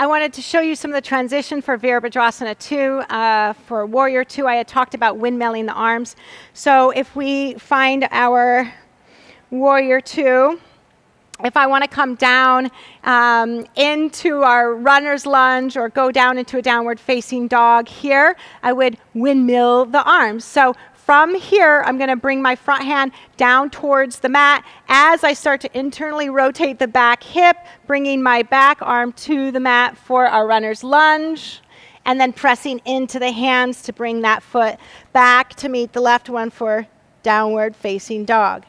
I wanted to show you some of the transition for Virabhadrasana 2. For Warrior 2, I had talked about windmilling the arms. So if we find our Warrior 2, if I want to come down into our runner's lunge or go down into a downward facing dog here, I would windmill the arms. So from here, I'm going to bring my front hand down towards the mat as I start to internally rotate the back hip, bringing my back arm to the mat for our runner's lunge, and then pressing into the hands to bring that foot back to meet the left one for downward facing dog.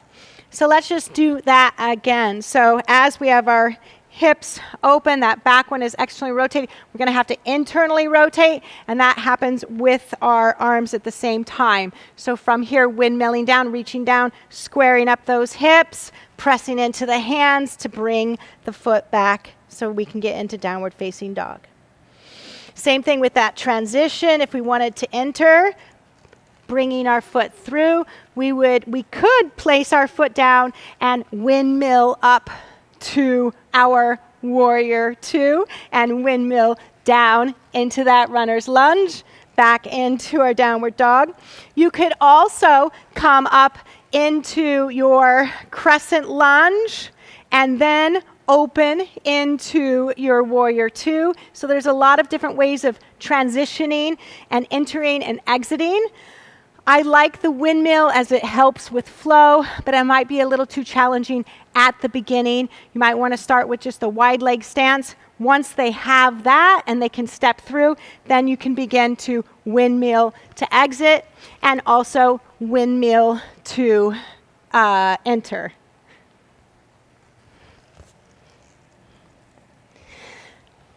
So let's just do that again. So as we have our hips open, that back one is externally rotating. We're going to have to internally rotate, and that happens with our arms at the same time. So from here, windmilling down, reaching down, squaring up those hips, pressing into the hands to bring the foot back so we can get into downward facing dog. Same thing with that transition. If we wanted to enter, bringing our foot through, we could place our foot down and windmill up to our Warrior 2 and windmill down into that runner's lunge, back into our downward dog. You could also come up into your crescent lunge and then open into your Warrior 2. So there's a lot of different ways of transitioning and entering and exiting. I like the windmill as it helps with flow, but it might be a little too challenging at the beginning. You might want to start with just a wide leg stance. Once they have that and they can step through, then you can begin to windmill to exit and also windmill to enter.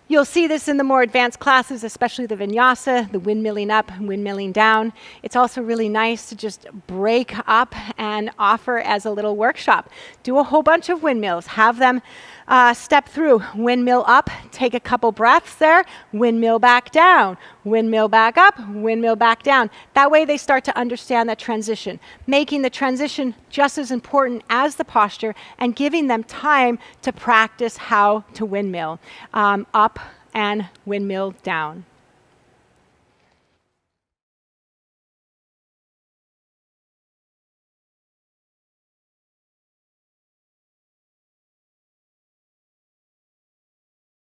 You'll see this in the more advanced classes, especially the vinyasa, the windmilling up, windmilling down. It's also really nice to just break up and offer as a little workshop. Do a whole bunch of windmills. Have them step through. Windmill up, take a couple breaths there, windmill back down, windmill back up, windmill back down. That way they start to understand that transition, making the transition just as important as the posture and giving them time to practice how to windmill up and windmill down.